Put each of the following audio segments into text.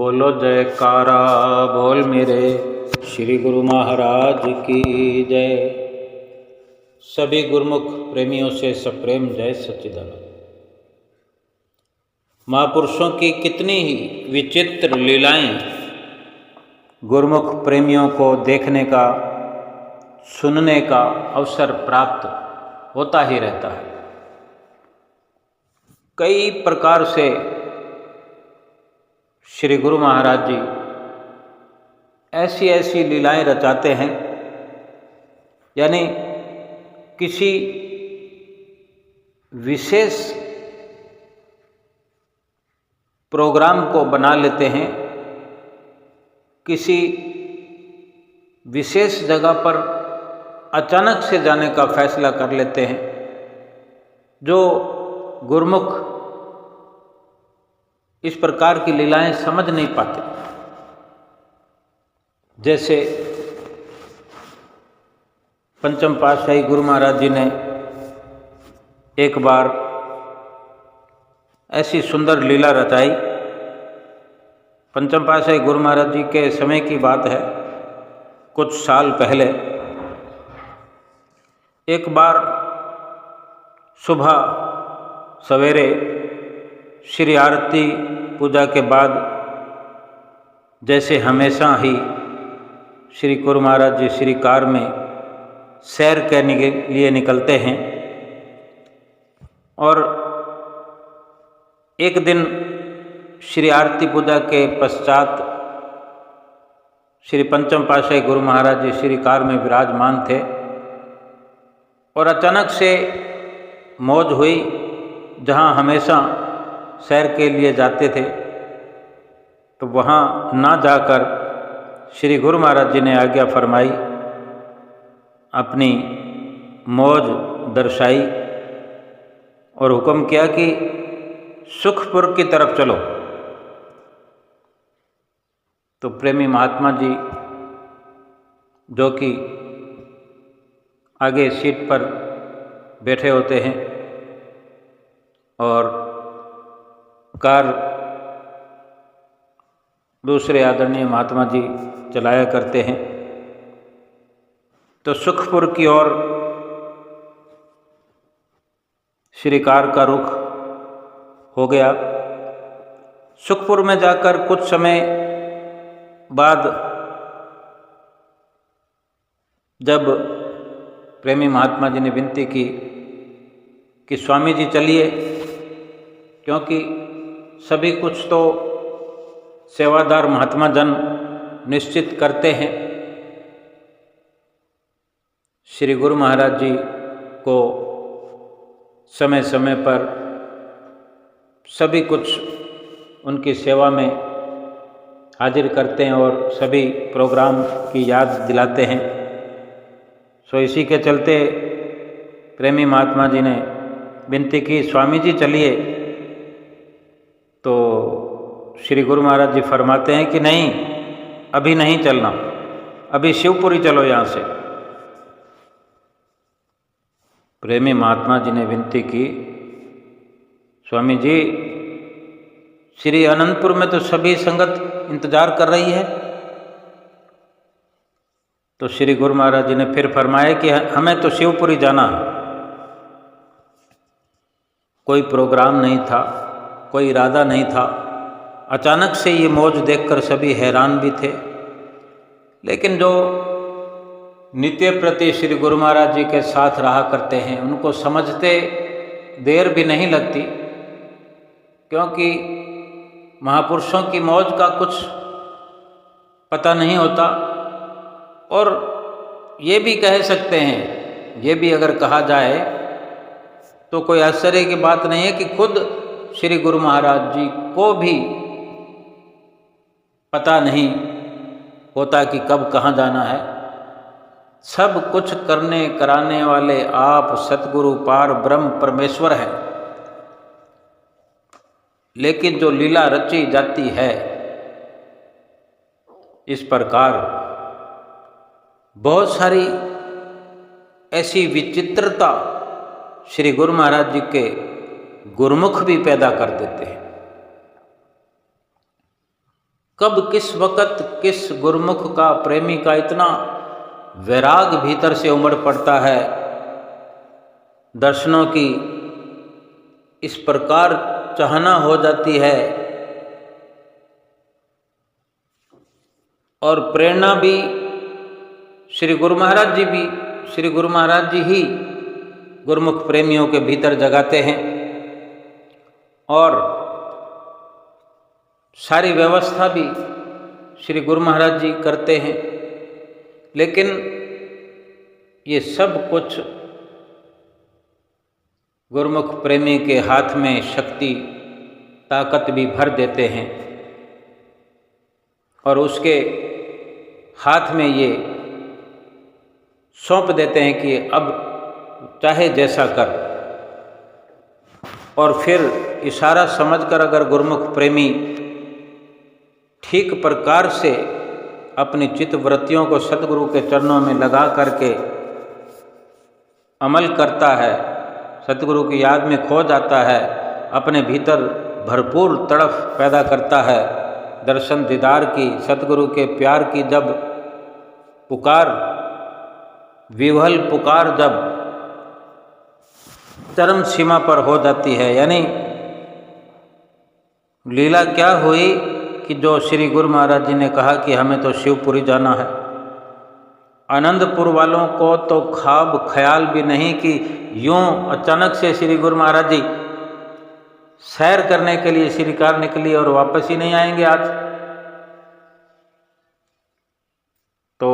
बोलो जयकारा बोल मेरे श्री गुरु महाराज की जय। सभी गुरुमुख प्रेमियों से सप्रेम जय सच्चिदानंद। महापुरुषों की कितनी ही विचित्र लीलाएं गुरुमुख प्रेमियों को देखने का सुनने का अवसर प्राप्त होता ही रहता है। कई प्रकार से श्री गुरु महाराज जी ऐसी ऐसी लीलाएं रचाते हैं, यानी किसी विशेष प्रोग्राम को बना लेते हैं, किसी विशेष जगह पर अचानक से जाने का फैसला कर लेते हैं, जो गुरुमुख इस प्रकार की लीलाएं समझ नहीं पाते। जैसे पंचम पातशाही गुरु महाराज जी ने एक बार ऐसी सुंदर लीला रचाई। पंचम पातशाही गुरु महाराज जी के समय की बात है, कुछ साल पहले एक बार सुबह सवेरे श्री आरती पूजा के बाद जैसे हमेशा ही श्री गुरु महाराज जी श्री कार में सैर करने के लिए निकलते हैं। और एक दिन श्री आरती पूजा के पश्चात श्री पंचम पातशाही गुरु महाराज जी श्री कार में विराजमान थे और अचानक से मौज हुई। जहाँ हमेशा सैर के लिए जाते थे तो वहाँ ना जाकर श्री गुरु महाराज जी ने आज्ञा फरमाई, अपनी मौज दर्शाई और हुक्म किया कि सुखपुर की तरफ चलो। तो प्रेमी महात्मा जी जो कि आगे सीट पर बैठे होते हैं और कार दूसरे आदरणीय महात्मा जी चलाया करते हैं, तो सुखपुर की ओर श्री कार का रुख हो गया। सुखपुर में जाकर कुछ समय बाद जब प्रेमी महात्मा जी ने विनती की कि स्वामी जी चलिए, क्योंकि सभी कुछ तो सेवादार महात्मा जन निश्चित करते हैं। श्री गुरु महाराज जी को समय समय पर सभी कुछ उनकी सेवा में हाजिर करते हैं और सभी प्रोग्राम की याद दिलाते हैं। सो इसी के चलते प्रेमी महात्मा जी ने विनती की, स्वामी जी चलिए। तो श्री गुरु महाराज जी फरमाते हैं कि नहीं, अभी नहीं चलना, अभी शिवपुरी चलो यहाँ से। प्रेमी महात्मा जी ने विनती की, स्वामी जी श्री अनंतपुर में तो सभी संगत इंतजार कर रही है। तो श्री गुरु महाराज जी ने फिर फरमाया कि हमें तो शिवपुरी जाना है। कोई प्रोग्राम नहीं था, कोई इरादा नहीं था। अचानक से ये मौज देखकर सभी हैरान भी थे, लेकिन जो नित्य प्रति श्री गुरु महाराज जी के साथ रहा करते हैं उनको समझते देर भी नहीं लगती, क्योंकि महापुरुषों की मौज का कुछ पता नहीं होता। और ये भी कह सकते हैं, ये भी अगर कहा जाए तो कोई आश्चर्य की बात नहीं है कि खुद श्री गुरु महाराज जी को भी पता नहीं होता कि कब कहाँ जाना है। सब कुछ करने कराने वाले आप सतगुरु पार ब्रह्म परमेश्वर हैं, लेकिन जो लीला रची जाती है इस प्रकार बहुत सारी ऐसी विचित्रता श्री गुरु महाराज जी के गुरुमुख भी पैदा कर देते हैं। कब किस वक़्त किस गुरुमुख का, प्रेमी का इतना वैराग भीतर से उमड़ पड़ता है, दर्शनों की इस प्रकार चाहना हो जाती है और प्रेरणा भी श्री गुरु महाराज जी ही गुरुमुख प्रेमियों के भीतर जगाते हैं और सारी व्यवस्था भी श्री गुरु महाराज जी करते हैं। लेकिन ये सब कुछ गुरुमुख प्रेमी के हाथ में शक्ति, ताकत भी भर देते हैं और उसके हाथ में ये सौंप देते हैं कि अब चाहे जैसा कर। और फिर इशारा समझकर अगर गुरुमुख प्रेमी ठीक प्रकार से अपनी चित्त वृत्तियों को सद्गुरु के चरणों में लगा करके अमल करता है, सद्गुरु की याद में खो जाता है, अपने भीतर भरपूर तड़फ पैदा करता है, दर्शन दीदार की, सद्गुरु के प्यार की जब पुकार, विह्वल पुकार जब चरम सीमा पर हो जाती है, यानी लीला क्या हुई कि जो श्री गुरु महाराज जी ने कहा कि हमें तो शिवपुरी जाना है। आनंदपुर वालों को तो ख्वाब ख्याल भी नहीं कि यूं अचानक से श्री गुरु महाराज जी सैर करने के लिए श्रीकार निकली और वापस ही नहीं आएंगे आज। तो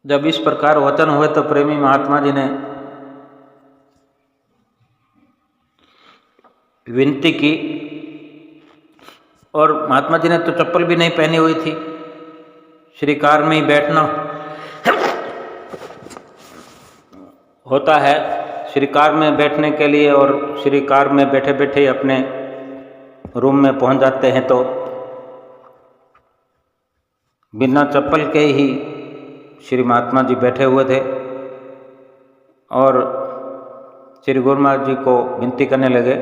जब इस प्रकार वचन हुए तो प्रेमी महात्मा जी ने विनती की और महात्मा जी ने तो चप्पल भी नहीं पहनी हुई थी, श्रीकार में ही बैठना होता है श्रीकार में बैठने के लिए, और श्रीकार में बैठे बैठे अपने रूम में पहुंच जाते हैं तो बिना चप्पल के ही श्री महात्मा जी बैठे हुए थे और श्री गुरु महाराज जी को विनती करने लगे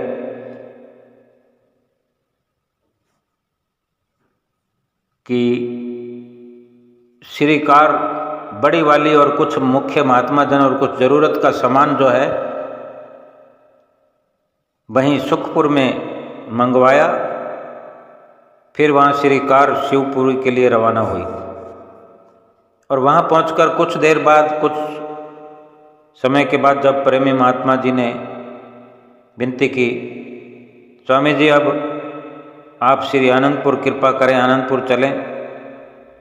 कि श्रीकार बड़ी वाली और कुछ मुख्य महात्मा जन और कुछ जरूरत का सामान जो है वहीं सुखपुर में मंगवाया। फिर वहाँ श्रीकार शिवपुरी के लिए रवाना हुई और वहाँ पहुंचकर कुछ देर बाद, कुछ समय के बाद जब प्रेमी महात्मा जी ने विनती की, स्वामी जी अब आप श्री आनंदपुर कृपा करें, आनंदपुर चलें,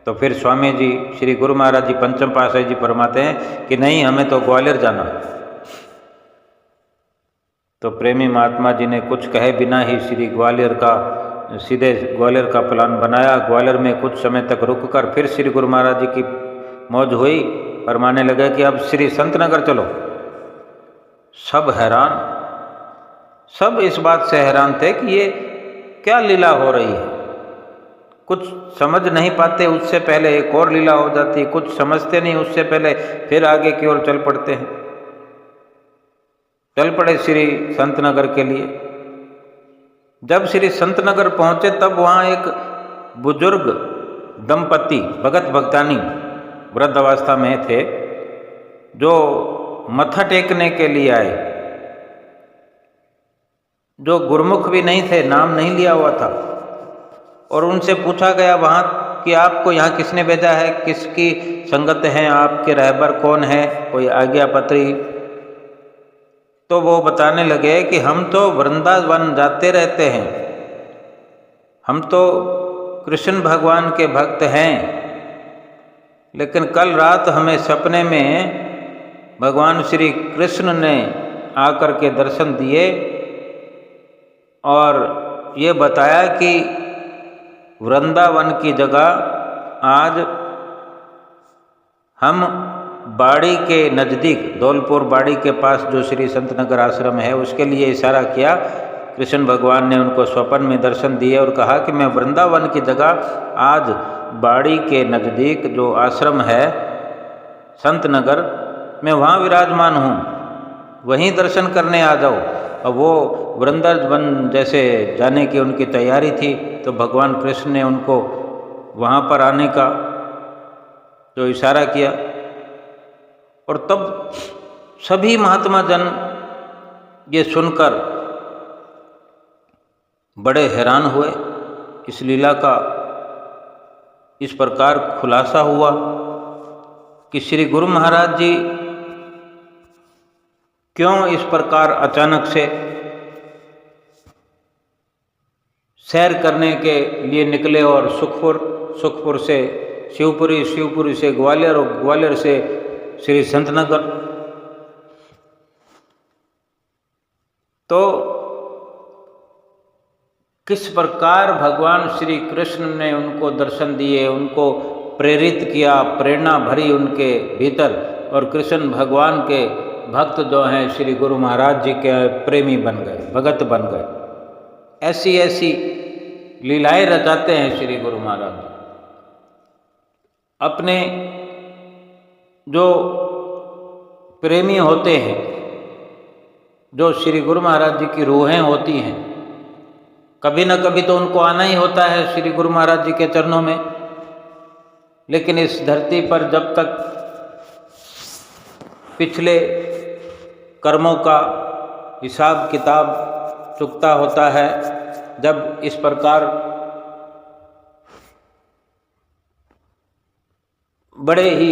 तो फिर स्वामी जी श्री गुरु महाराज जी पंचम पातशाही जी फरमाते हैं कि नहीं, हमें तो ग्वालियर जाना है। तो प्रेमी महात्मा जी ने कुछ कहे बिना ही सीधे ग्वालियर का प्लान बनाया। ग्वालियर में कुछ समय तक रुककर फिर श्री गुरु महाराज जी की मौज हुई, फरमाने लगे कि अब श्री संतनगर चलो। सब हैरान, सब इस बात से हैरान थे कि ये क्या लीला हो रही है, कुछ समझ नहीं पाते, उससे पहले एक और लीला हो जाती, कुछ समझते नहीं, उससे पहले फिर आगे की ओर चल पड़ते हैं। चल पड़े श्री संतनगर के लिए। जब श्री संतनगर पहुंचे तब वहाँ एक बुजुर्ग दंपति भगत भगतानी वृद्ध अवस्था में थे जो मत्था टेकने के लिए आए, जो गुरुमुख भी नहीं थे, नाम नहीं लिया हुआ था। और उनसे पूछा गया वहाँ कि आपको यहाँ किसने भेजा है, किसकी संगत है, आपके रहबर कौन है, कोई आज्ञा पत्री। तो वो बताने लगे कि हम तो वृंदावन जाते रहते हैं, हम तो कृष्ण भगवान के भक्त हैं, लेकिन कल रात हमें सपने में भगवान श्री कृष्ण ने आकर के दर्शन दिए और ये बताया कि वृंदावन की जगह आज हम बाड़ी के नज़दीक, धौलपुर बाड़ी के पास जो श्री संतनगर आश्रम है, उसके लिए इशारा किया। कृष्ण भगवान ने उनको स्वप्न में दर्शन दिए और कहा कि मैं वृंदावन की जगह आज बाड़ी के नज़दीक जो आश्रम है संतनगर, मैं वहाँ विराजमान हूँ, वहीं दर्शन करने आ जाओ। अब वो वृंदावन जैसे जाने की उनकी तैयारी थी, तो भगवान कृष्ण ने उनको वहाँ पर आने का जो इशारा किया, और तब सभी महात्मा जन ये सुनकर बड़े हैरान हुए। इस लीला का इस प्रकार खुलासा हुआ कि श्री गुरु महाराज जी क्यों इस प्रकार अचानक से सैर करने के लिए निकले और सुखपुर से शिवपुरी, शिवपुरी से ग्वालियर और ग्वालियर से श्री संतनगर। तो किस प्रकार भगवान श्री कृष्ण ने उनको दर्शन दिए, उनको प्रेरित किया, प्रेरणा भरी उनके भीतर, और कृष्ण भगवान के भक्त जो हैं श्री गुरु महाराज जी के प्रेमी बन गए, भगत बन गए। ऐसी ऐसी लीलाएं रचाते हैं श्री गुरु महाराज जी। अपने जो प्रेमी होते हैं, जो श्री गुरु महाराज जी की रूहें होती हैं, कभी न कभी तो उनको आना ही होता है श्री गुरु महाराज जी के चरणों में। लेकिन इस धरती पर जब तक पिछले कर्मों का हिसाब किताब चुकता होता है, जब इस प्रकार बड़े ही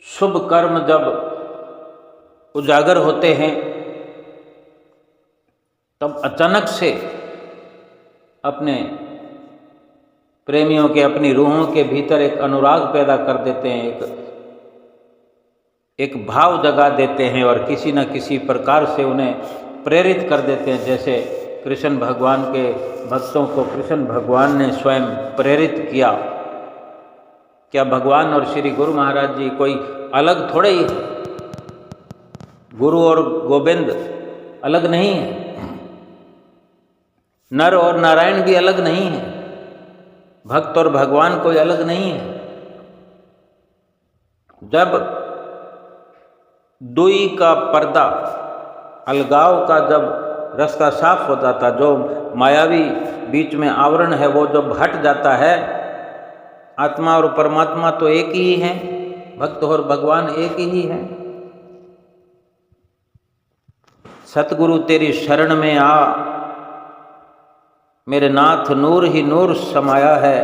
शुभ कर्म जब उजागर होते हैं, तब अचानक से अपने प्रेमियों के, अपनी रूहों के भीतर एक अनुराग पैदा कर देते हैं, एक भाव जगा देते हैं और किसी न किसी प्रकार से उन्हें प्रेरित कर देते हैं। जैसे कृष्ण भगवान के भक्तों को कृष्ण भगवान ने स्वयं प्रेरित किया। क्या भगवान और श्री गुरु महाराज जी कोई अलग थोड़े ही, गुरु और गोविंद अलग नहीं है, नर और नारायण भी अलग नहीं है, भक्त और भगवान कोई अलग नहीं है। जब दुई का पर्दा, अलगाव का जब रास्ता साफ हो जाता, जो मायावी बीच में आवरण है वो जब हट जाता है, आत्मा और परमात्मा तो एक ही है, भक्त और भगवान एक ही है। सतगुरु तेरी शरण में आ, मेरे नाथ नूर ही नूर समाया है,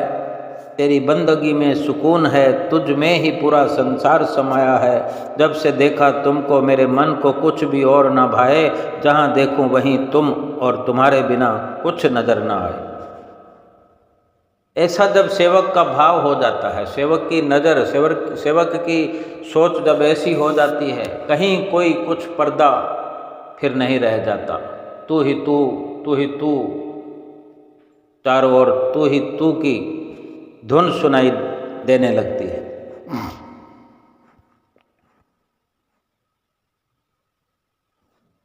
तेरी बंदगी में सुकून है, तुझ में ही पूरा संसार समाया है। जब से देखा तुमको मेरे मन को कुछ भी और ना भाए, जहाँ देखूं वहीं तुम और तुम्हारे बिना कुछ नजर ना आए। ऐसा जब सेवक का भाव हो जाता है, सेवक की नज़र, सेवक की सोच जब ऐसी हो जाती है, कहीं कोई कुछ पर्दा फिर नहीं रह जाता। तू ही तू, तू ही तू, चारों ओर तू ही तू की धुन सुनाई देने लगती है।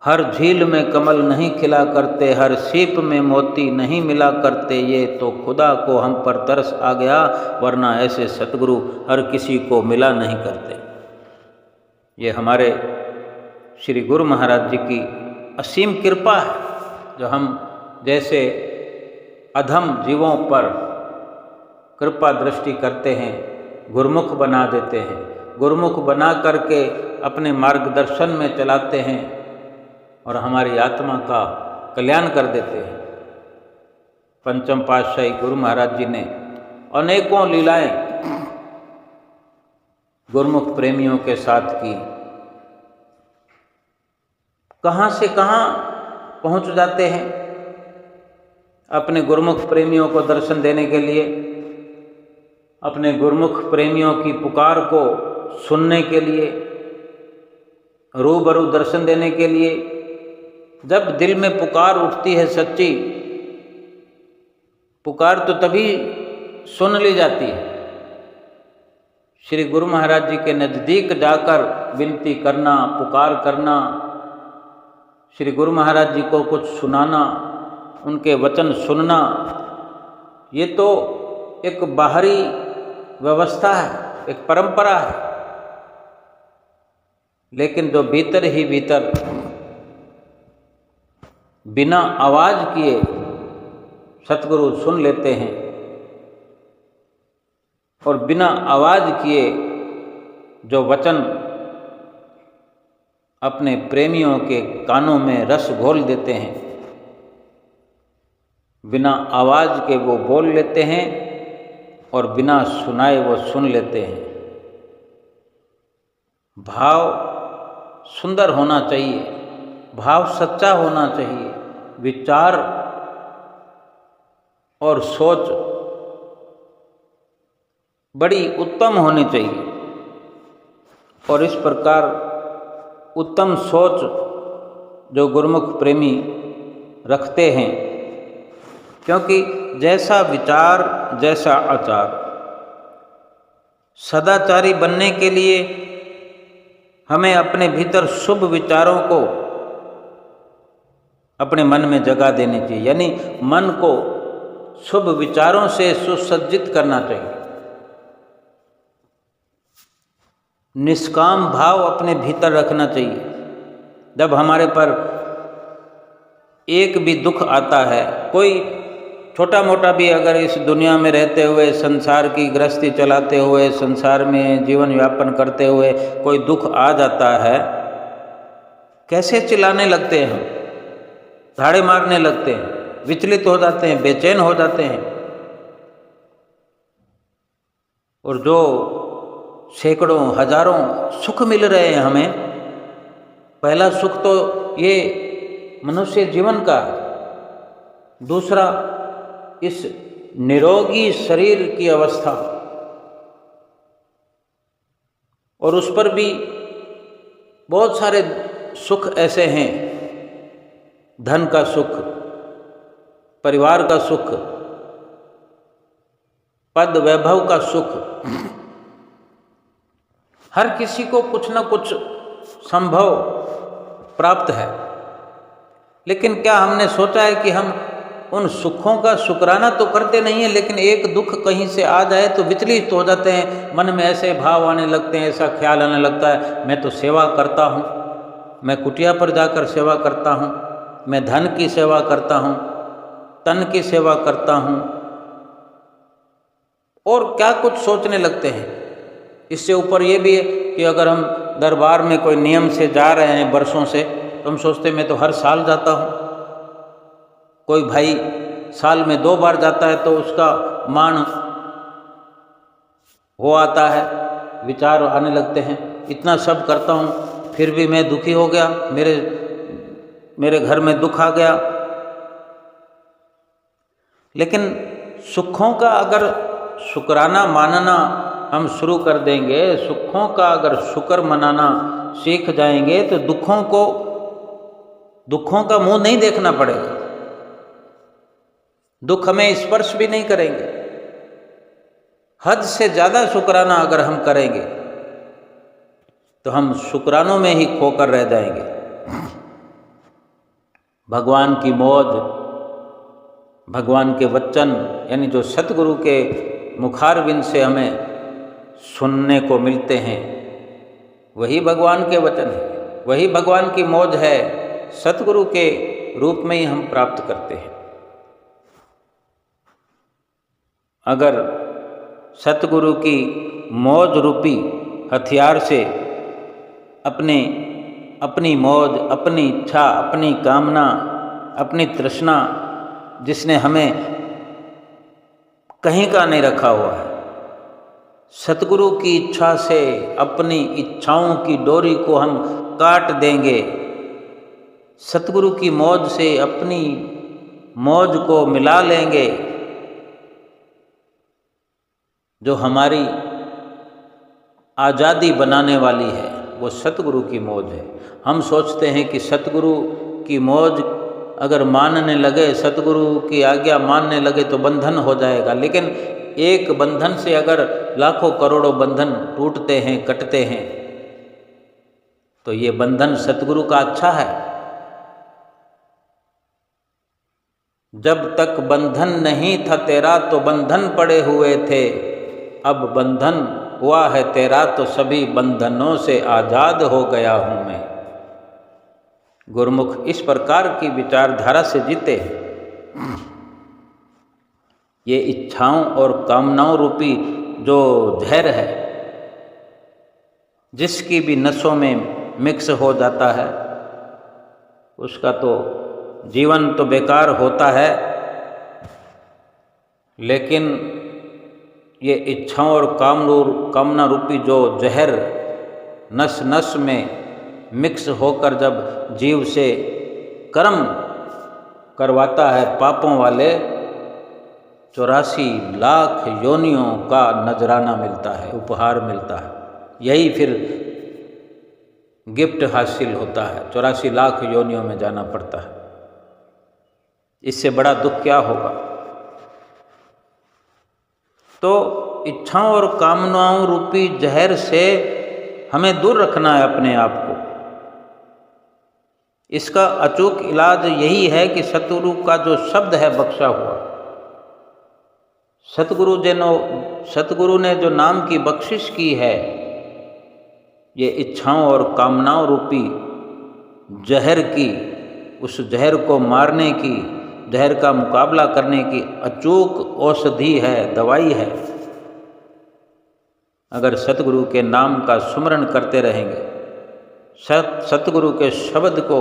हर झील में कमल नहीं खिला करते, हर सीप में मोती नहीं मिला करते, ये तो खुदा को हम पर तरस आ गया, वरना ऐसे सतगुरु हर किसी को मिला नहीं करते। ये हमारे श्री गुरु महाराज जी की असीम कृपा है, जो हम जैसे अधम जीवों पर कृपा दृष्टि करते हैं, गुरुमुख बना देते हैं, गुरुमुख बना करके अपने मार्गदर्शन में चलाते हैं और हमारी आत्मा का कल्याण कर देते हैं। पंचम पातशाही गुरु महाराज जी ने अनेकों लीलाएं गुरुमुख प्रेमियों के साथ की। कहाँ से कहाँ पहुँच जाते हैं अपने गुरुमुख प्रेमियों को दर्शन देने के लिए, अपने गुरुमुख प्रेमियों की पुकार को सुनने के लिए, रूबरू दर्शन देने के लिए। जब दिल में पुकार उठती है सच्ची, पुकार तो तभी सुन ली जाती है। श्री गुरु महाराज जी के नज़दीक जाकर विनती करना, पुकार करना, श्री गुरु महाराज जी को कुछ सुनाना, उनके वचन सुनना, ये तो एक बाहरी व्यवस्था है, एक परंपरा है। लेकिन जो भीतर ही भीतर बिना आवाज़ किए सतगुरु सुन लेते हैं और बिना आवाज़ किए जो वचन अपने प्रेमियों के कानों में रस घोल देते हैं, बिना आवाज़ के वो बोल लेते हैं और बिना सुनाए वो सुन लेते हैं। भाव सुंदर होना चाहिए, भाव सच्चा होना चाहिए, विचार और सोच बड़ी उत्तम होनी चाहिए। और इस प्रकार उत्तम सोच जो गुरुमुख प्रेमी रखते हैं, क्योंकि जैसा विचार जैसा आचार, सदाचारी बनने के लिए हमें अपने भीतर शुभ विचारों को अपने मन में जगा देनी चाहिए, यानी मन को शुभ विचारों से सुसज्जित करना चाहिए। निष्काम भाव अपने भीतर रखना चाहिए। जब हमारे पर एक भी दुख आता है, कोई छोटा मोटा भी अगर इस दुनिया में रहते हुए, संसार की गृहस्थी चलाते हुए, संसार में जीवन यापन करते हुए कोई दुख आ जाता है, कैसे चिल्लाने लगते हैं, धाड़े मारने लगते हैं, विचलित हो जाते हैं, बेचैन हो जाते हैं। और जो सैकड़ों हजारों सुख मिल रहे हैं हमें, पहला सुख तो ये मनुष्य जीवन का, दूसरा इस निरोगी शरीर की अवस्था, और उस पर भी बहुत सारे सुख ऐसे हैं, धन का सुख, परिवार का सुख, पद वैभव का सुख। हर किसी को कुछ न कुछ संभव प्राप्त है, लेकिन क्या हमने सोचा है कि हम उन सुखों का शुक्राना तो करते नहीं है, लेकिन एक दुख कहीं से आ जाए तो विचलित हो जाते हैं, मन में ऐसे भाव आने लगते हैं, ऐसा ख्याल आने लगता है, मैं तो सेवा करता हूँ, मैं कुटिया पर जाकर सेवा करता हूँ, मैं धन की सेवा करता हूँ, तन की सेवा करता हूँ, और क्या कुछ सोचने लगते हैं। इससे ऊपर ये भी है कि अगर हम दरबार में कोई नियम से जा रहे हैं वर्षों से, तो हम सोचते मैं तो हर साल जाता हूँ। कोई भाई साल में 2 बार जाता है तो उसका मान हो आता है, विचार आने लगते हैं, इतना सब करता हूँ फिर भी मैं दुखी हो गया, मेरे घर में दुख आ गया। लेकिन सुखों का अगर शुक्राना मानना हम शुरू कर देंगे, सुखों का अगर शुक्र मनाना सीख जाएंगे, तो दुखों का मुंह नहीं देखना पड़ेगा, दुख हमें स्पर्श भी नहीं करेंगे। हद से ज़्यादा शुक्राना अगर हम करेंगे तो हम शुक्रानों में ही खोकर रह जाएंगे। भगवान की मौज, भगवान के वचन, यानी जो सतगुरु के मुखारविंद से हमें सुनने को मिलते हैं, वही भगवान के वचन है, वही भगवान की मौज है, सतगुरु के रूप में ही हम प्राप्त करते हैं। अगर सतगुरु की मौज रूपी हथियार से अपनी मौज, अपनी इच्छा, अपनी कामना, अपनी तृष्णा, जिसने हमें कहीं का नहीं रखा हुआ है, सतगुरु की इच्छा से अपनी इच्छाओं की डोरी को हम काट देंगे, सतगुरु की मौज से अपनी मौज को मिला लेंगे, जो हमारी आज़ादी बनाने वाली है वो सतगुरु की मौज है। हम सोचते हैं कि सतगुरु की मौज अगर मानने लगे, सतगुरु की आज्ञा मानने लगे तो बंधन हो जाएगा, लेकिन एक बंधन से अगर लाखों करोड़ों बंधन टूटते हैं, कटते हैं, तो ये बंधन सतगुरु का अच्छा है। जब तक बंधन नहीं था तेरा तो बंधन पड़े हुए थे, अब बंधन हुआ है तेरा तो सभी बंधनों से आज़ाद हो गया हूँ मैं। गुरुमुख इस प्रकार की विचारधारा से जीते, ये इच्छाओं और कामनाओं रूपी जो जहर है, जिसकी भी नसों में मिक्स हो जाता है, उसका तो जीवन तो बेकार होता है। लेकिन ये इच्छाओं और कामना रूपी जो जहर नस नस में मिक्स होकर जब जीव से कर्म करवाता है पापों वाले, 84 लाख योनियों का नजराना मिलता है, उपहार मिलता है। यही फिर गिफ्ट हासिल होता है, 84 लाख योनियों में जाना पड़ता है। इससे बड़ा दुख क्या होगा। तो इच्छाओं और कामनाओं रूपी जहर से हमें दूर रखना है अपने आप को। इसका अचूक इलाज यही है कि सतगुरु का जो शब्द है बख्शा हुआ, सतगुरु ने जो नाम की बख्शिश की है, ये इच्छाओं और कामनाओं रूपी जहर की, उस जहर को मारने की, जहर का मुकाबला करने की अचूक औषधि है, दवाई है। अगर सतगुरु के नाम का सुमरण करते रहेंगे, सतगुरु के शब्द को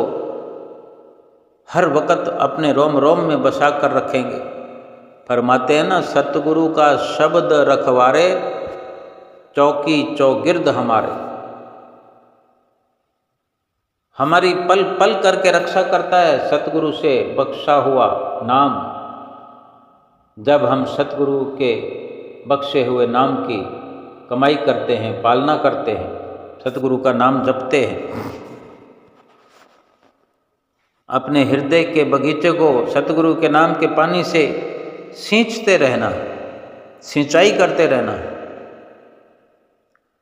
हर वक्त अपने रोम रोम में बसा कर रखेंगे। फरमाते हैं ना, सतगुरु का शब्द रखवारे, चौकी चौगिर्द हमारे। हमारी पल पल करके रक्षा करता है सतगुरु से बख्शा हुआ नाम। जब हम सतगुरु के बख्शे हुए नाम की कमाई करते हैं, पालना करते हैं, सतगुरु का नाम जपते हैं, अपने हृदय के बगीचे को सतगुरु के नाम के पानी से सींचते रहना, सिंचाई करते रहना,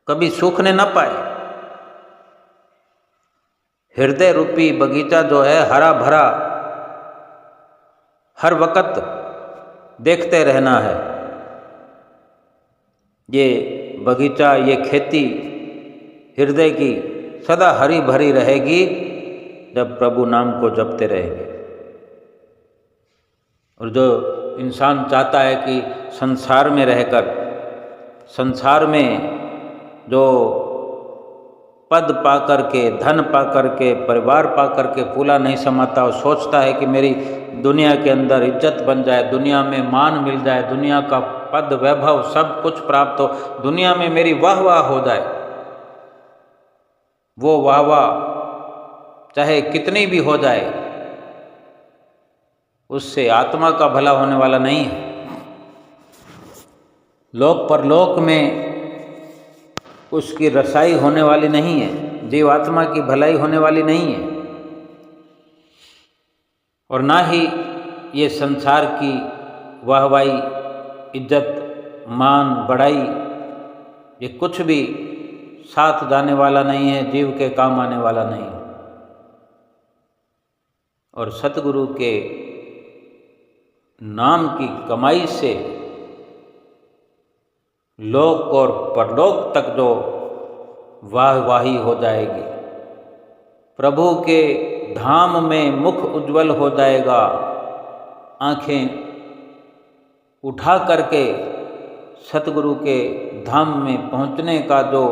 कभी सूखने न पाए। हृदय रूपी बगीचा जो है हरा भरा, हर वक्त देखते रहना है। ये बगीचा, ये खेती हृदय की सदा हरी भरी रहेगी जब प्रभु नाम को जपते रहेंगे। और जो इंसान चाहता है कि संसार में रहकर, संसार में जो पद पा करके, धन पा करके, परिवार पा करके फूला नहीं समाता, और सोचता है कि मेरी दुनिया के अंदर इज्जत बन जाए, दुनिया में मान मिल जाए, दुनिया का पद वैभव सब कुछ प्राप्त हो, दुनिया में मेरी वाह वाह हो जाए। वो वाह वाह चाहे कितनी भी हो जाए, उससे आत्मा का भला होने वाला नहीं है। लोक परलोक में उसकी रसाई होने वाली नहीं है, जीवात्मा की भलाई होने वाली नहीं है। और ना ही ये संसार की वाहवाही, इज्जत, मान, बड़ाई, ये कुछ भी साथ जाने वाला नहीं है, जीव के काम आने वाला नहीं है। और सतगुरु के नाम की कमाई से लोक और परलोक तक जो वाहवाही हो जाएगी, प्रभु के धाम में मुख उज्जवल हो जाएगा, आंखें उठा करके सतगुरु के धाम में पहुंचने का जो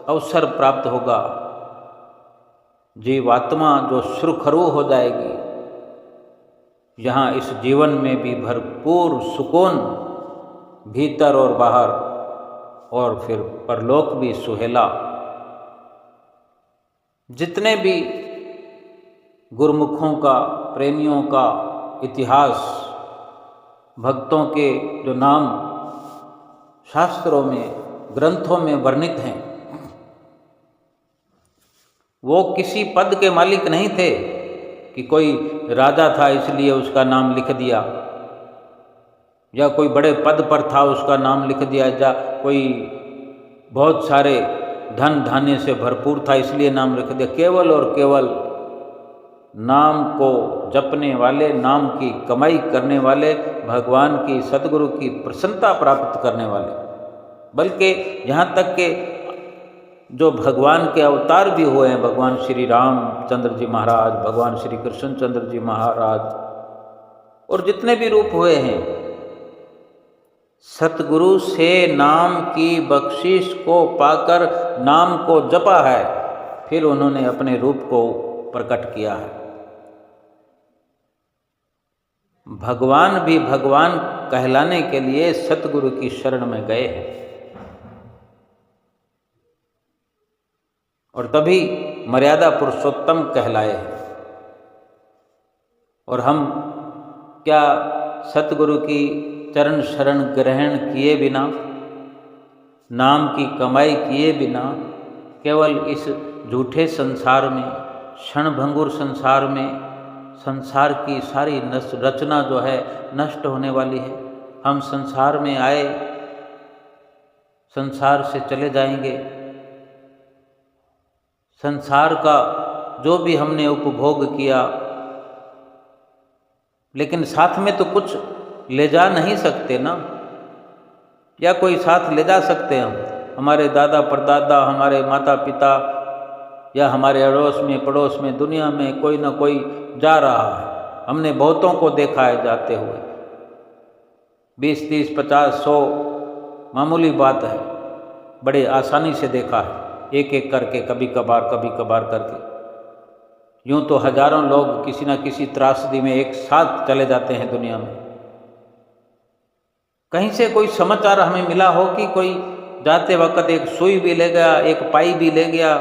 अवसर प्राप्त होगा, जीवात्मा जो सुरखरू हो जाएगी, यहाँ इस जीवन में भी भरपूर सुकून भीतर और बाहर, और फिर परलोक भी सुहेला। जितने भी गुरुमुखों का, प्रेमियों का इतिहास, भक्तों के जो नाम शास्त्रों में, ग्रंथों में वर्णित हैं, वो किसी पद के मालिक नहीं थे कि कोई राजा था इसलिए उसका नाम लिख दिया, या कोई बड़े पद पर था उसका नाम लिख दिया, या कोई बहुत सारे धन धान्य से भरपूर था इसलिए नाम लिख दिया। केवल और केवल नाम को जपने वाले, नाम की कमाई करने वाले, भगवान की, सतगुरु की प्रसन्नता प्राप्त करने वाले, बल्कि यहाँ तक कि जो भगवान के अवतार भी हुए हैं, भगवान श्री रामचंद्र जी महाराज, भगवान श्री कृष्णचंद्र जी महाराज और जितने भी रूप हुए हैं, सतगुरु से नाम की बख्शिश को पाकर नाम को जपा है, फिर उन्होंने अपने रूप को प्रकट किया है। भगवान भी भगवान कहलाने के लिए सतगुरु की शरण में गए हैं और तभी मर्यादा पुरुषोत्तम कहलाए हैं। और हम क्या सतगुरु की चरण शरण ग्रहण किए बिना, नाम की कमाई किए बिना, केवल इस झूठे संसार में, क्षणभंगुर संसार में, संसार की सारी रचना जो है नष्ट होने वाली है। हम संसार में आए, संसार से चले जाएंगे। संसार का जो भी हमने उपभोग किया, लेकिन साथ में तो कुछ ले जा नहीं सकते ना, या कोई साथ ले जा सकते हैं हम? हमारे दादा परदादा, हमारे माता पिता या हमारे अड़ोस में पड़ोस में दुनिया में कोई ना कोई जा रहा है। हमने बहुतों को देखा है जाते हुए, 20, 30, 50, 100 मामूली बात है, बड़े आसानी से देखा है, एक एक करके, कभी कभार करके। यूं तो हजारों लोग किसी न किसी त्रासदी में एक साथ चले जाते हैं दुनिया में। कहीं से कोई समाचार हमें मिला हो कि कोई जाते वक्त एक सुई भी ले गया, एक पाई भी ले गया?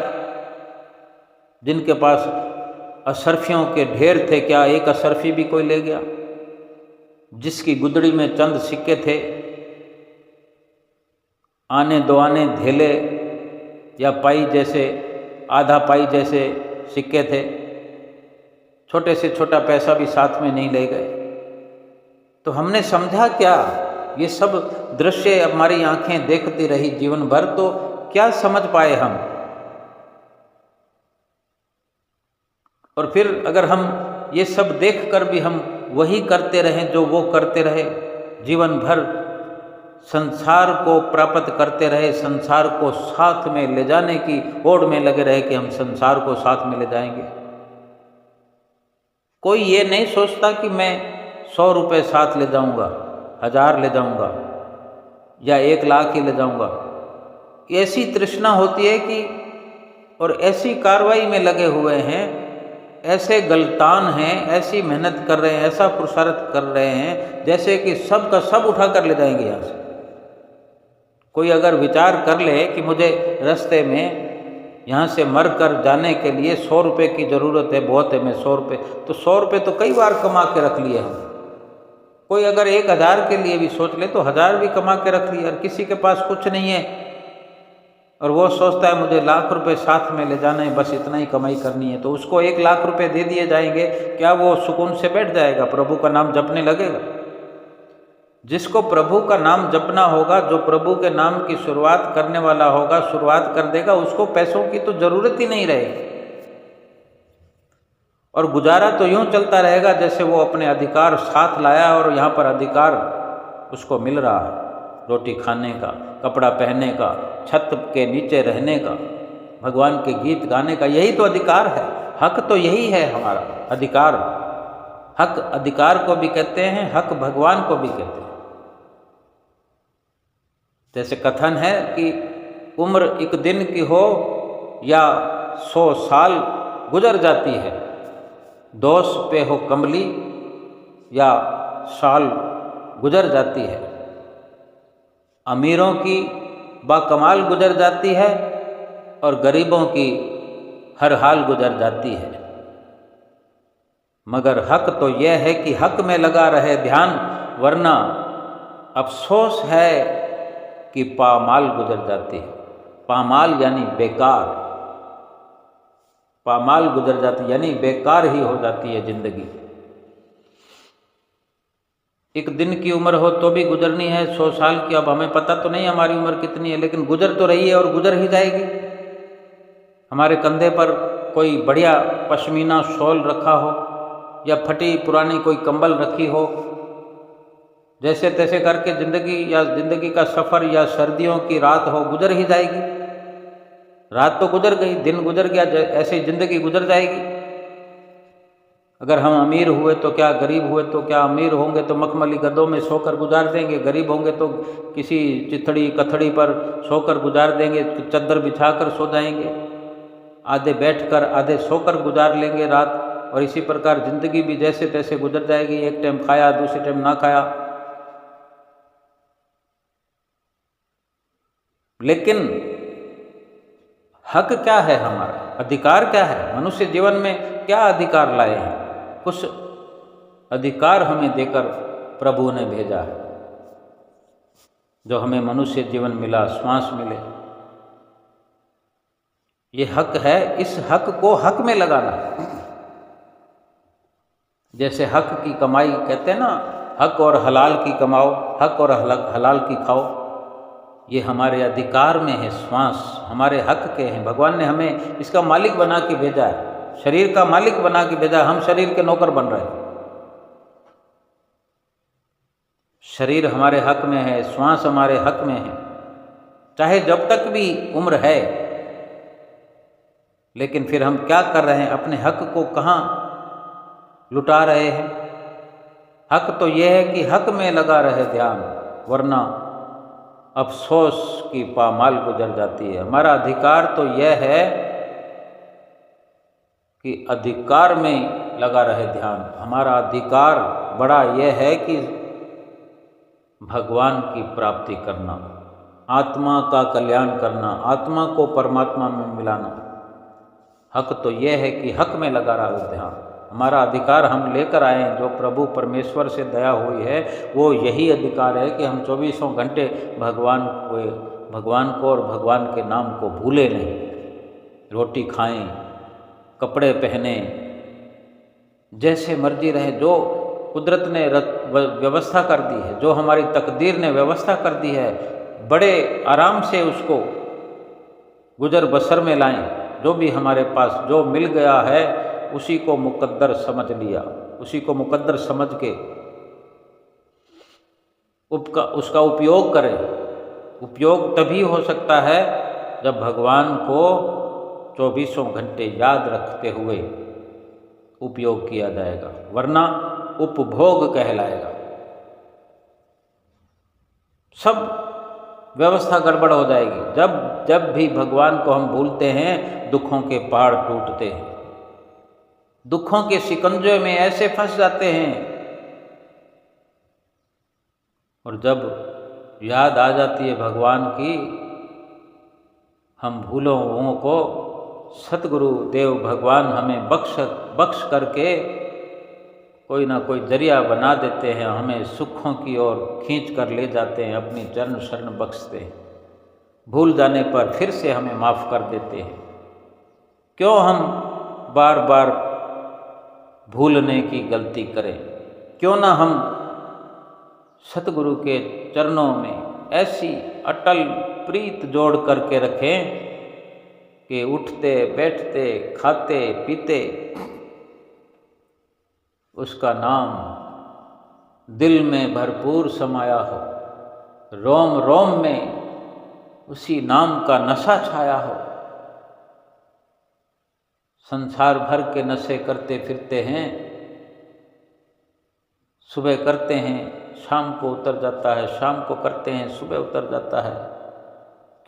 जिनके पास अशर्फियों के ढेर थे, क्या एक अशर्फी भी कोई ले गया? जिसकी गुदड़ी में चंद सिक्के थे, आने दो आने धेले या पाई जैसे, आधा पाई जैसे सिक्के थे, छोटे से छोटा पैसा भी साथ में नहीं ले गए। तो हमने समझा क्या? ये सब दृश्य हमारी आंखें देखती रही जीवन भर, तो क्या समझ पाए हम? और फिर अगर हम ये सब देख कर भी हम वही करते रहें जो वो करते रहे, जीवन भर संसार को प्राप्त करते रहे, संसार को साथ में ले जाने की होड़ में लगे रहे कि हम संसार को साथ में ले जाएंगे। कोई ये नहीं सोचता कि मैं 100 रुपये साथ ले जाऊंगा, 1000 ले जाऊंगा या 1 लाख ही ले जाऊंगा। ऐसी तृष्णा होती है कि, और ऐसी कार्रवाई में लगे हुए हैं, ऐसे गलतान हैं, ऐसी मेहनत कर रहे हैं, ऐसा पुरुषार्थ कर रहे हैं जैसे कि सब का सब उठा कर ले जाएंगे यहाँ से। कोई अगर विचार कर ले कि मुझे रास्ते में यहाँ से मर कर जाने के लिए 100 रुपये की ज़रूरत है, बहुत है, मैं 100 रुपये, तो 100 रुपये तो कई बार कमा के रख लिए हम। कोई अगर 1000 के लिए भी सोच ले तो 1000 भी कमा के रख लिया। और किसी के पास कुछ नहीं है और वो सोचता है मुझे 1 लाख रुपए साथ में ले जाना है, बस इतना ही कमाई करनी है, तो उसको 1 लाख रुपए दे दिए जाएंगे, क्या वो सुकून से बैठ जाएगा? प्रभु का नाम जपने लगेगा? जिसको प्रभु का नाम जपना होगा, जो प्रभु के नाम की शुरुआत करने वाला होगा, शुरुआत कर देगा, उसको पैसों की तो जरूरत ही नहीं रहेगी। और गुजारा तो यूं चलता रहेगा जैसे वो अपने अधिकार साथ लाया और यहाँ पर अधिकार उसको मिल रहा है, रोटी खाने का, कपड़ा पहनने का, छत के नीचे रहने का, भगवान के गीत गाने का। यही तो अधिकार है, हक तो यही है हमारा अधिकार। हक अधिकार को भी कहते हैं, हक भगवान को भी कहते हैं। जैसे कथन है कि उम्र एक दिन की हो या 100 साल गुजर जाती है, दोष पे हो कमली या साल गुजर जाती है। अमीरों की बाकमाल गुजर जाती है और गरीबों की हर हाल गुजर जाती है। मगर हक तो यह है कि हक में लगा रहे ध्यान, वरना अफसोस है कि पामाल गुजर जाती है। पामाल यानी बेकार, पामाल गुजर जाती यानी बेकार ही हो जाती है जिंदगी। एक दिन की उम्र हो तो भी गुजरनी है, 100 साल की। अब हमें पता तो नहीं हमारी उम्र कितनी है, लेकिन गुजर तो रही है और गुजर ही जाएगी। हमारे कंधे पर कोई बढ़िया पश्मीना शॉल रखा हो या फटी पुरानी कोई कंबल रखी हो, जैसे तैसे करके जिंदगी या जिंदगी का सफ़र या सर्दियों की रात हो, गुजर ही जाएगी। रात तो गुजर गई, दिन गुजर गया, ऐसे ही जिंदगी गुजर जाएगी। अगर हम अमीर हुए तो क्या, गरीब हुए तो क्या, अमीर होंगे तो मखमली गद्दों में सोकर गुजार देंगे, गरीब होंगे तो किसी चिथड़ी कथड़ी पर सोकर गुजार देंगे, चद्दर बिछाकर सो जाएंगे, आधे बैठकर आधे सोकर गुजार लेंगे रात। और इसी प्रकार जिंदगी भी जैसे तैसे गुजर जाएगी, एक टाइम खाया दूसरे टाइम ना खाया। लेकिन हक क्या है हमारा, अधिकार क्या है, मनुष्य जीवन में क्या अधिकार लाए हैं? कुछ अधिकार हमें देकर प्रभु ने भेजा है, जो हमें मनुष्य जीवन मिला, श्वास मिले, ये हक है। इस हक को हक में लगाना, जैसे हक की कमाई कहते हैं ना, हक और हलाल की कमाओ, हक और हलाल की खाओ, ये हमारे अधिकार में है। श्वास हमारे हक के हैं, भगवान ने हमें इसका मालिक बना के भेजा है, शरीर का मालिक बना के भेजा। हम शरीर के नौकर बन रहे हैं। शरीर हमारे हक में है, श्वास हमारे हक में है, चाहे जब तक भी उम्र है। लेकिन फिर हम क्या कर रहे हैं, अपने हक को कहाँ लुटा रहे हैं? हक तो यह है कि हक में लगा रहे ध्यान, वरना अफसोस की पामाल गुजर जाती है। हमारा अधिकार तो यह है कि अधिकार में लगा रहे ध्यान। हमारा अधिकार बड़ा यह है कि भगवान की प्राप्ति करना, आत्मा का कल्याण करना, आत्मा को परमात्मा में मिलाना। हक तो यह है कि हक में लगा रहा ध्यान। हमारा अधिकार हम लेकर आए हैं, जो प्रभु परमेश्वर से दया हुई है, वो यही अधिकार है कि हम 24 घंटे भगवान को और भगवान के नाम को भूले नहीं। रोटी खाएं, कपड़े पहने, जैसे मर्जी रहे, जो कुदरत ने व्यवस्था कर दी है, जो हमारी तकदीर ने व्यवस्था कर दी है, बड़े आराम से उसको गुजर बसर में लाएं। जो भी हमारे पास जो मिल गया है उसी को मुकद्दर समझ लिया, उसी को मुकद्दर समझ के उसका उपयोग करें। उपयोग तभी हो सकता है जब भगवान को 24 घंटे याद रखते हुए उपयोग किया जाएगा, वरना उपभोग कहलाएगा। सब व्यवस्था गड़बड़ हो जाएगी। जब भी भगवान को हम भूलते हैं, दुखों के पहाड़ टूटते हैं, दुखों के शिकंजे में ऐसे फंस जाते हैं। और जब याद आ जाती है भगवान की, हम भूलों को सतगुरु देव भगवान हमें बख्श करके कोई ना कोई जरिया बना देते हैं, हमें सुखों की ओर खींच कर ले जाते हैं, अपनी चरण शरण बख्शते हैं। भूल जाने पर फिर से हमें माफ़ कर देते हैं। क्यों हम बार बार भूलने की गलती करें? क्यों ना हम सतगुरु के चरणों में ऐसी अटल प्रीत जोड़ करके रखें कि उठते बैठते खाते पीते उसका नाम दिल में भरपूर समाया हो, रोम रोम में उसी नाम का नशा छाया हो। संसार भर के नशे करते फिरते हैं, सुबह करते हैं शाम को उतर जाता है, शाम को करते हैं सुबह उतर जाता है।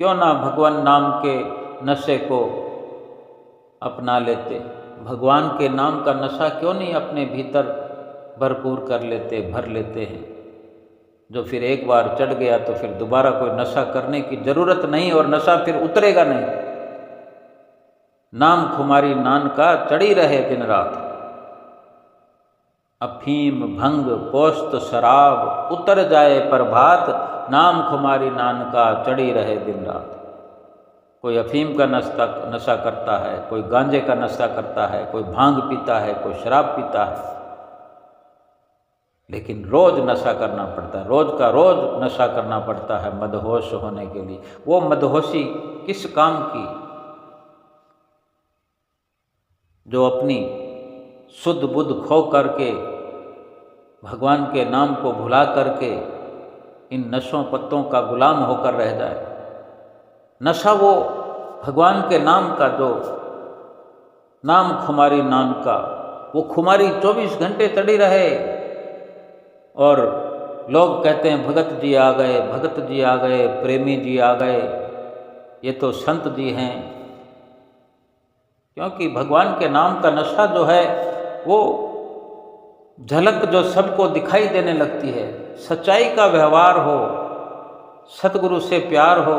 क्यों ना भगवान नाम के नशे को अपना लेते? भगवान के नाम का नशा क्यों नहीं अपने भीतर भरपूर कर लेते, भर लेते हैं? जो फिर एक बार चढ़ गया तो फिर दोबारा कोई नशा करने की जरूरत नहीं, और नशा फिर उतरेगा नहीं। नाम खुमारी नान का चढ़ी रहे दिन रात, अफीम भंग पोस्त शराब उतर जाए प्रभात, नाम खुमारी नान का चढ़ी रहे दिन रात। कोई अफीम का नशा करता है, कोई गांजे का नशा करता है, कोई भांग पीता है, कोई शराब पीता है, लेकिन रोज नशा करना पड़ता है, रोज का रोज नशा करना पड़ता है मदहोश होने के लिए। वो मदहोशी किस काम की? जो अपनी शुद्ध बुद्ध खो करके भगवान के नाम को भुला करके इन नशों पत्तों का गुलाम होकर रह जाए। नशा वो भगवान के नाम का जो नाम खुमारी नाम का, वो खुमारी 24 घंटे चढ़ी रहे। और लोग कहते हैं भगत जी आ गए, भगत जी आ गए, प्रेमी जी आ गए, ये तो संत जी हैं। क्योंकि भगवान के नाम का नशा जो है वो झलक जो सबको दिखाई देने लगती है। सच्चाई का व्यवहार हो, सतगुरु से प्यार हो,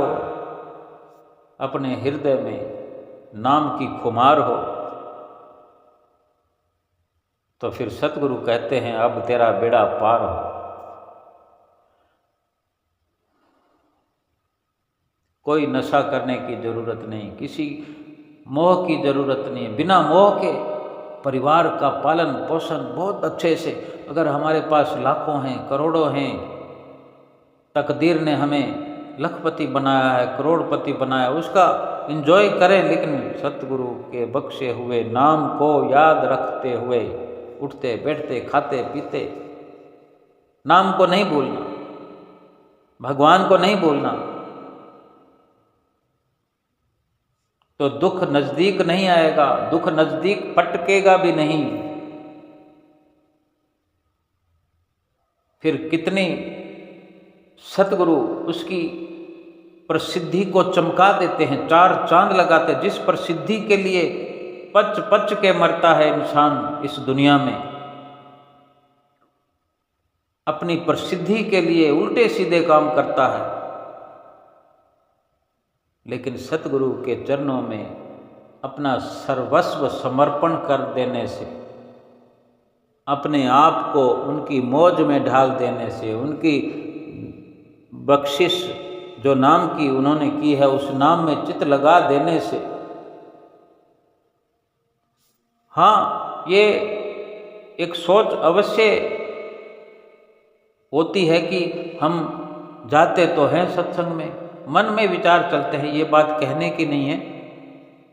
अपने हृदय में नाम की खुमार हो, तो फिर सतगुरु कहते हैं अब तेरा बेड़ा पार हो। कोई नशा करने की जरूरत नहीं, किसी मोह की जरूरत नहीं। बिना मोह के परिवार का पालन पोषण बहुत अच्छे से, अगर हमारे पास लाखों हैं, करोड़ों हैं, तकदीर ने हमें लखपति बनाया है, करोड़पति बनाया, उसका एंजॉय करें, लेकिन सतगुरु के बख्शे हुए नाम को याद रखते हुए उठते बैठते खाते पीते नाम को नहीं भूलना, भगवान को नहीं भूलना, तो दुख नजदीक नहीं आएगा, दुख नजदीक पटकेगा भी नहीं। फिर कितनी सतगुरु उसकी प्रसिद्धि को चमका देते हैं, चार चांद लगाते। जिस प्रसिद्धि के लिए पच पच के मरता है इंसान इस दुनिया में, अपनी प्रसिद्धि के लिए उल्टे सीधे काम करता है, लेकिन सतगुरु के चरणों में अपना सर्वस्व समर्पण कर देने से, अपने आप को उनकी मौज में ढाल देने से, उनकी बख्शिश जो नाम की उन्होंने की है उस नाम में चित्त लगा देने से, हाँ, ये एक सोच अवश्य होती है कि हम जाते तो हैं सत्संग में, मन में विचार चलते हैं, ये बात कहने की नहीं है,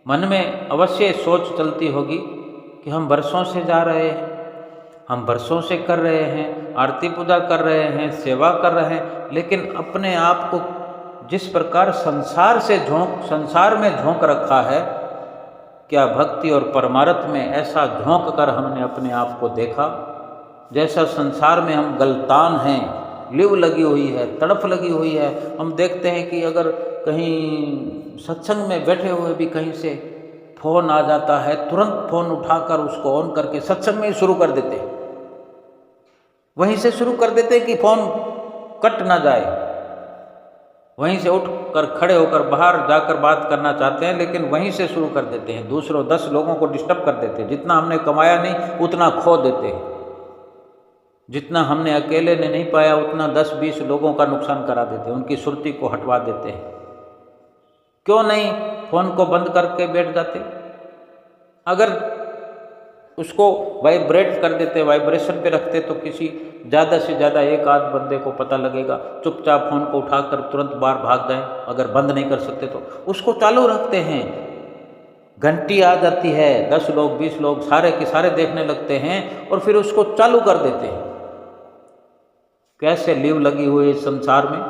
मन में अवश्य सोच चलती होगी कि हम वर्षों से जा रहे हैं, हम वर्षों से कर रहे हैं, आरती पूजा कर रहे हैं, सेवा कर रहे हैं, लेकिन अपने आप को जिस प्रकार संसार में झोंक रखा है, क्या भक्ति और परमार्थ में ऐसा झोंक कर हमने अपने आप को देखा? जैसा संसार में हम गलतान हैं, लिव लगी हुई है, तड़फ लगी हुई है। हम देखते हैं कि अगर कहीं सत्संग में बैठे हुए भी कहीं से फ़ोन आ जाता है, तुरंत फ़ोन उठाकर उसको ऑन करके सत्संग में ही शुरू कर देते हैं, वहीं से शुरू कर देते हैं कि फ़ोन कट ना जाए। वहीं से उठ कर खड़े होकर बाहर जाकर बात करना चाहते हैं, लेकिन वहीं से शुरू कर देते हैं, दूसरों 10 लोगों को डिस्टर्ब कर देते हैं। जितना हमने कमाया नहीं उतना खो देते हैं, जितना हमने अकेले ने नहीं पाया उतना 10-20 लोगों का नुकसान करा देते हैं, उनकी सुरती को हटवा देते हैं। क्यों नहीं फ़ोन को बंद करके बैठ जाते? अगर उसको वाइब्रेट कर देते, वाइब्रेशन पे रखते, तो किसी ज़्यादा से ज़्यादा एक आध बंदे को पता लगेगा, चुपचाप फ़ोन को उठाकर तुरंत बाहर भाग जाए। अगर बंद नहीं कर सकते तो उसको चालू रखते हैं, घंटी आ जाती है, 10 लोग 20 लोग सारे के सारे देखने लगते हैं और फिर उसको चालू कर देते हैं। कैसे लीव लगी हुई है संसार में,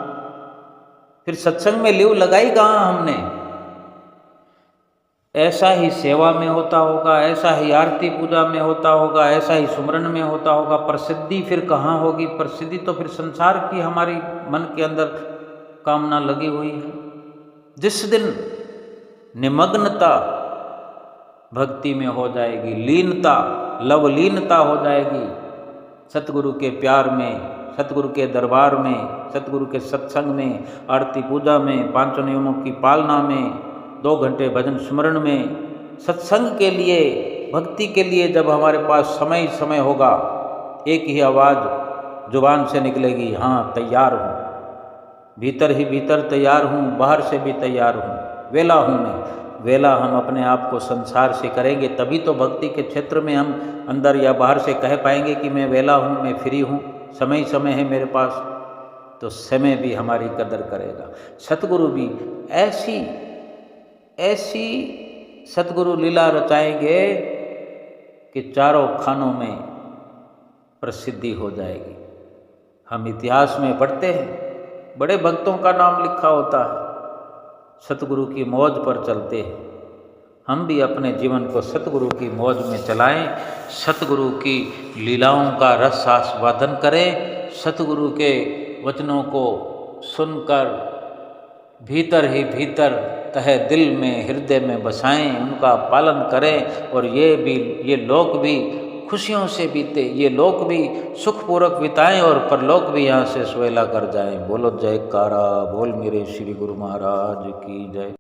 फिर सत्संग में लीव लगाई कहाँ हमने? ऐसा ही सेवा में होता होगा, ऐसा ही आरती पूजा में होता होगा, ऐसा ही सुमरन में होता होगा। प्रसिद्धि फिर कहाँ होगी? प्रसिद्धि तो फिर संसार की हमारी मन के अंदर कामना लगी हुई है। जिस दिन निमग्नता भक्ति में हो जाएगी, लीनता लवलीनता हो जाएगी सतगुरु के प्यार में, सतगुरु के दरबार में, सतगुरु के सत्संग में, आरती पूजा में, 5 नियमों की पालना में, 2 घंटे भजन स्मरण में, सत्संग के लिए, भक्ति के लिए जब हमारे पास समय समय होगा, एक ही आवाज़ जुबान से निकलेगी, हाँ तैयार हूँ, भीतर ही भीतर तैयार हूँ, बाहर से भी तैयार हूँ, वेला हूँ मैं। वेला हम अपने आप को संसार से करेंगे तभी तो भक्ति के क्षेत्र में हम अंदर या बाहर से कह पाएंगे कि मैं वेला हूँ, मैं फ्री हूँ, समय समय है मेरे पास, तो समय भी हमारी कदर करेगा। सतगुरु भी ऐसी सतगुरु लीला रचाएंगे कि चारों खानों में प्रसिद्धि हो जाएगी। हम इतिहास में पढ़ते हैं, बड़े भक्तों का नाम लिखा होता है, सतगुरु की मौज पर चलते हैं। हम भी अपने जीवन को सतगुरु की मौज में चलाएं, सतगुरु की लीलाओं का रस आस्वादन करें, सतगुरु के वचनों को सुनकर भीतर ही भीतर तहे दिल में हृदय में बसाएं, उनका पालन करें और ये लोक भी खुशियों से बीते, ये लोक भी सुखपूर्वक बिताएं और परलोक भी यहाँ से सुहेला कर जाएं। बोलो जयकारा, बोल मेरे श्री गुरु महाराज की जय।